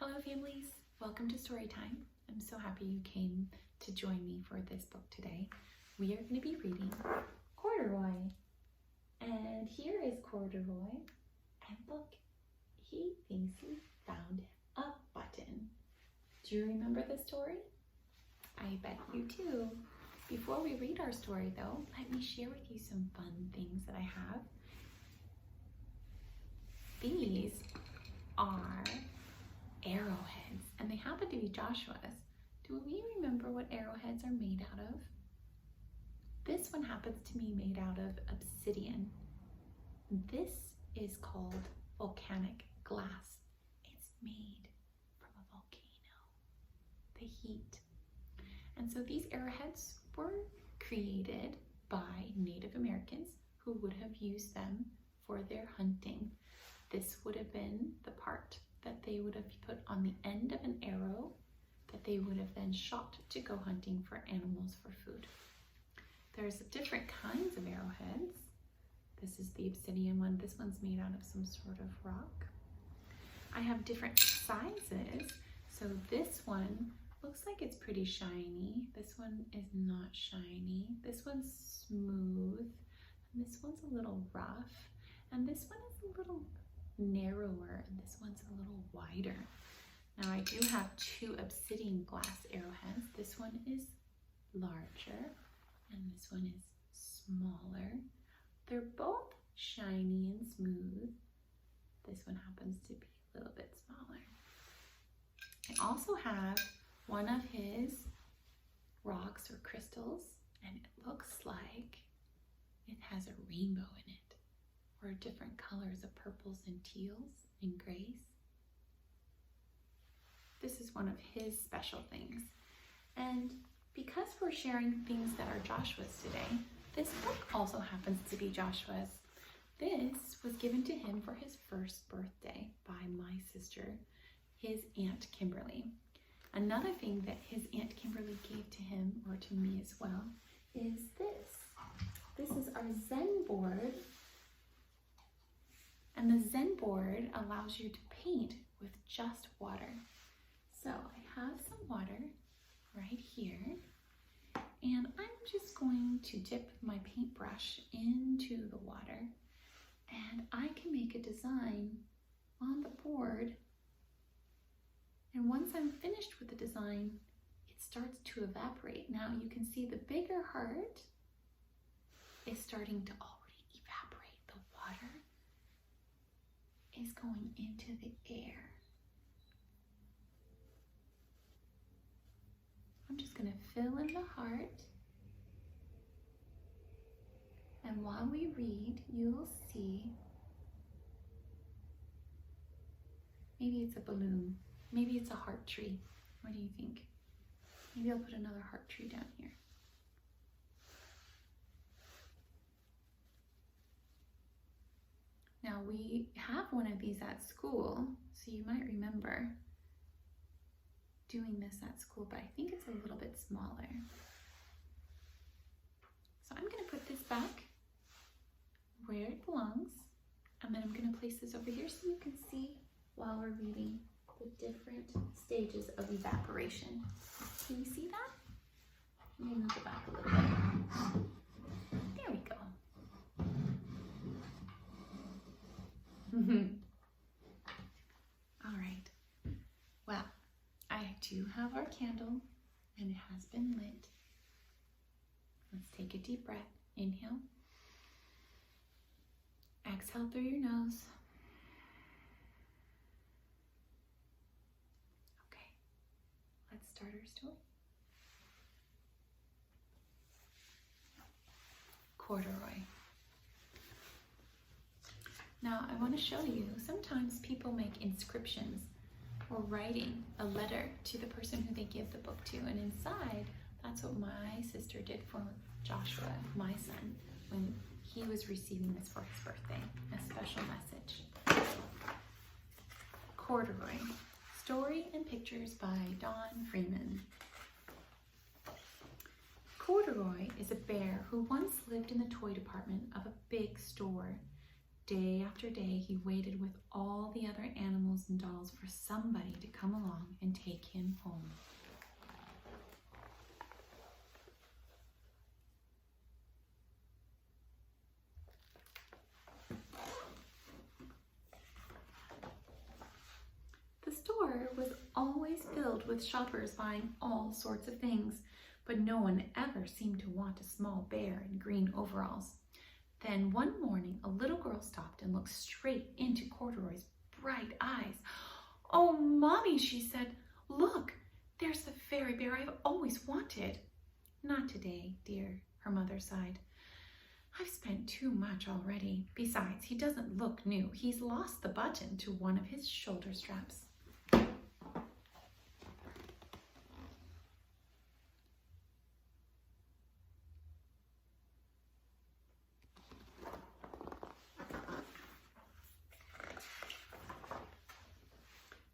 Hello families, welcome to Storytime. I'm so happy you came to join me for this book today. We are going to be reading Corduroy. And here is Corduroy. And look, he thinks he found a button. Do you remember the story? I bet you do. Before we read our story though, let me share with you some fun things that I have. These are arrowheads, and they happen to be Joshua's. Do we remember what arrowheads are made out of? This one happens to be made out of obsidian. This is called volcanic glass. It's made from a volcano, the heat. And so these arrowheads were created by Native Americans who would have used them for their hunting. This would have been the part that they would have put on the end of an arrow that they would have then shot to go hunting for animals for food. There's different kinds of arrowheads. This is the obsidian one. This one's made out of some sort of rock. I have different sizes. So this one looks like it's pretty shiny. This one is not shiny. This one's smooth. And this one's a little rough. And this one is a little narrower, and this one's a little wider. Now I do have two obsidian glass arrowheads. This one is larger and this one is smaller. They're both shiny and smooth. This one happens to be a little bit smaller. I also have one of his rocks or crystals, and it looks like it has a rainbow in it, or different colors of purples and teals and grays. This is one of his special things. And because we're sharing things that are Joshua's today, this book also happens to be Joshua's. This was given to him for his first birthday by my sister, his Aunt Kimberly. Another thing that his Aunt Kimberly gave to him, or to me as well, is this. This is our Zen Board. And the Zen Board allows you to paint with just water. So I have some water right here, and I'm just going to dip my paintbrush into the water, and I can make a design on the board. And once I'm finished with the design, it starts to evaporate. Now you can see the bigger heart is starting to already evaporate. The water is going into the air. I'm just going to fill in the heart. And while we read, you'll see, maybe it's a balloon. Maybe it's a heart tree. What do you think? Maybe I'll put another heart tree down here. Now we have one of these at school, so you might remember doing this at school, but I think it's a little bit smaller. So I'm going to put this back where it belongs, and then I'm going to place this over here so you can see while we're reading the different stages of evaporation. Can you see that? Let me move it back a little bit. There we go. All right. Well, I do have our candle, and it has been lit. Let's take a deep breath. Inhale. Exhale through your nose. Okay. Let's start our story. Corduroy. Now I want to show you, sometimes people make inscriptions or writing a letter to the person who they give the book to, and inside, that's what my sister did for Joshua, my son, when he was receiving this for his birthday, a special message. Corduroy, story and pictures by Don Freeman. Corduroy is a bear who once lived in the toy department of a big store. Day after day, he waited with all the other animals and dolls for somebody to come along and take him home. The store was always filled with shoppers buying all sorts of things, but no one ever seemed to want a small bear in green overalls. Then one morning, a little girl stopped and looked straight into Corduroy's bright eyes. "Oh, Mommy," she said, "look, there's the fairy bear I've always wanted." "Not today, dear," her mother sighed. "I've spent too much already. Besides, he doesn't look new. He's lost the button to one of his shoulder straps."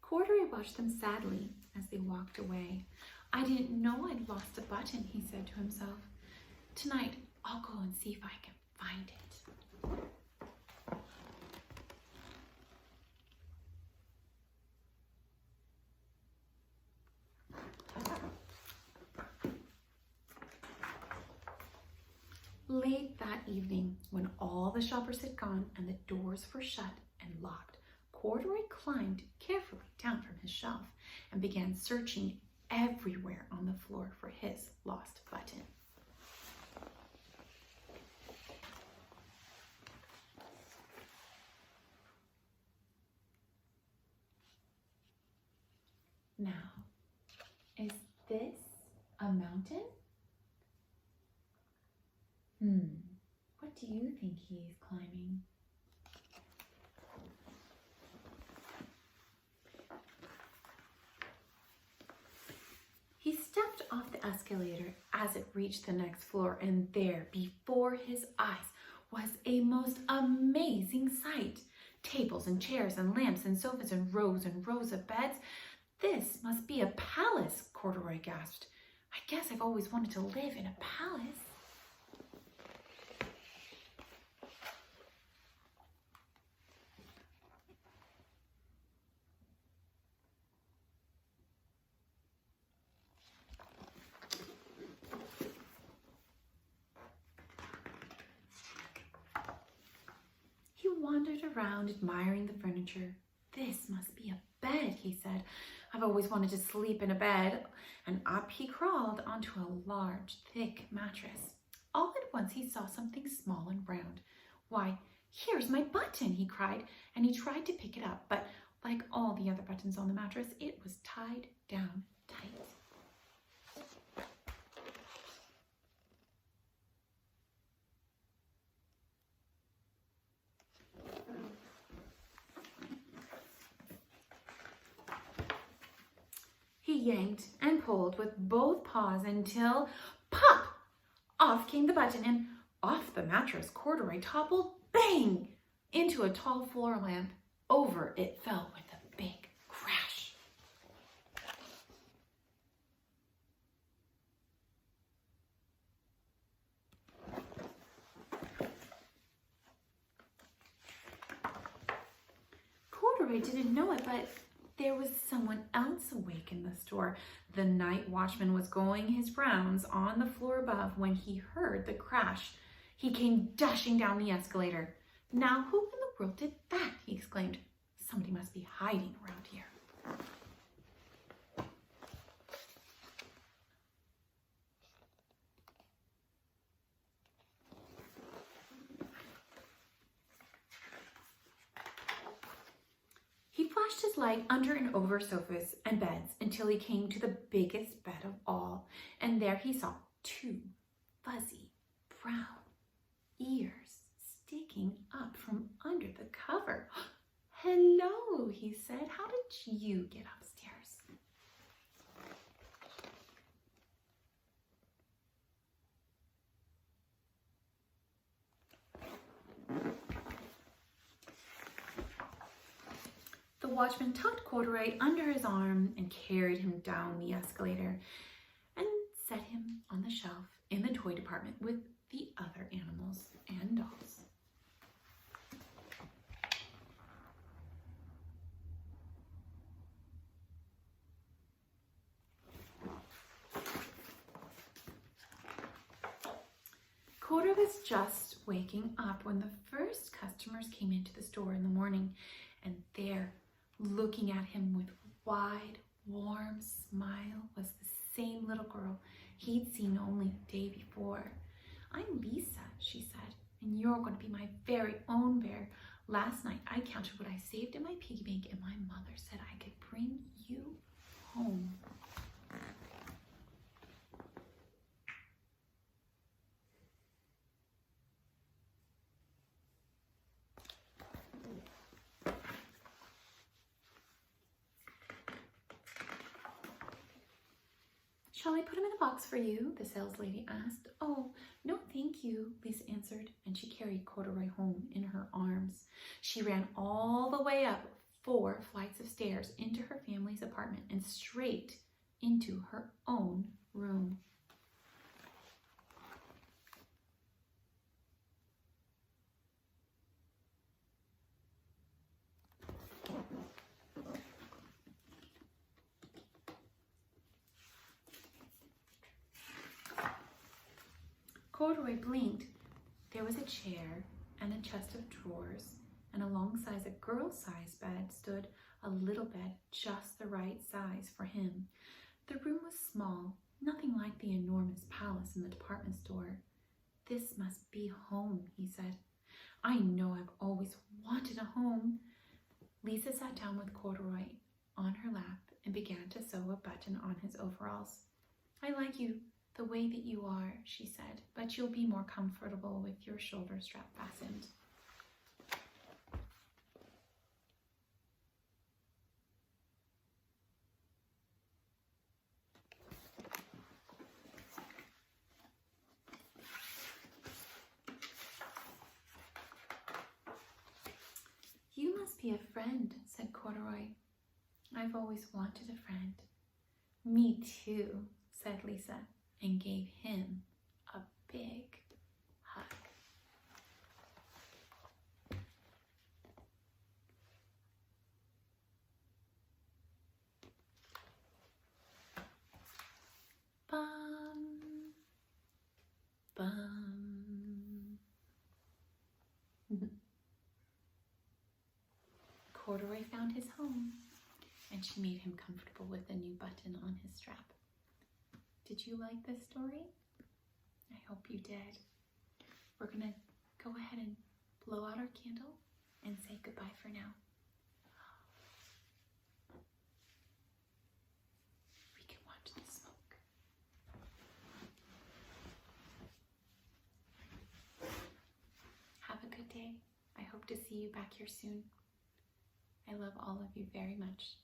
Corduroy watched them sadly as they walked away. "I didn't know I'd lost a button," he said to himself. "Tonight, I'll go and see if I can find it." Late that evening, when all the shoppers had gone and the doors were shut and locked, Corduroy climbed carefully down from his shelf and began searching everywhere on the floor for his lost button. Now, is this a mountain? What do you think he is climbing? He stepped off the escalator as it reached the next floor, and there, before his eyes, was a most amazing sight. Tables and chairs and lamps and sofas and rows of beds. "This must be a palace," Corduroy gasped. "I guess I've always wanted to live in a palace." He wandered around admiring the furniture. "This must be a bed," he said. "I've always wanted to sleep in a bed." And up he crawled onto a large, thick mattress. All at once he saw something small and round. "Why, here's my button," he cried, and he tried to pick it up, but like all the other buttons on the mattress, it was tied down tight. He yanked and pulled with both paws until, pop! Off came the button, and off the mattress Corduroy toppled, bang! Into a tall floor lamp. Over it fell with a big crash. Corduroy didn't know it, but there was someone else awake in the store. The night watchman was going his rounds on the floor above when he heard the crash. He came dashing down the escalator. "Now, who in the world did that?" he exclaimed. "Somebody must be hiding around here." He flashed his light under and over sofas and beds until he came to the biggest bed of all, and there he saw two fuzzy brown ears sticking up from under the cover. "Hello," he said. "How did you get upstairs?" The watchman tucked Corduroy under his arm and carried him down the escalator and set him on the shelf in the toy department with the other animals and dolls. was just waking up when the first customers came into the store in the morning, and there, looking at him with wide, warm smile, was the same little girl he'd seen only the day before. "I'm Lisa," she said, "and you're going to be my very own bear. Last night I counted what I saved in my piggy bank, and my mother said I could bring you home." "Shall I put him in a box for you?" the saleslady asked. "Oh, no, thank you," Lisa answered, and she carried Corduroy home in her arms. She ran all the way up 4 flights of stairs into her family's apartment and straight into her own room. Corduroy blinked. There was a chair and a chest of drawers, and alongside a girl-sized bed stood a little bed just the right size for him. The room was small, nothing like the enormous palace in the department store. "This must be home," he said. "I know I've always wanted a home." Lisa sat down with Corduroy on her lap and began to sew a button on his overalls. "I like you the way that you are," she said, "but you'll be more comfortable with your shoulder strap fastened." "You must be a friend," said Corduroy. "I've always wanted a friend." "Me too," said Lisa, and gave him a big hug. Bum, bum. Corduroy found his home, and she made him comfortable with a new button on his strap. Did you like this story? I hope you did. We're going to go ahead and blow out our candle and say goodbye for now. We can watch the smoke. Have a good day. I hope to see you back here soon. I love all of you very much.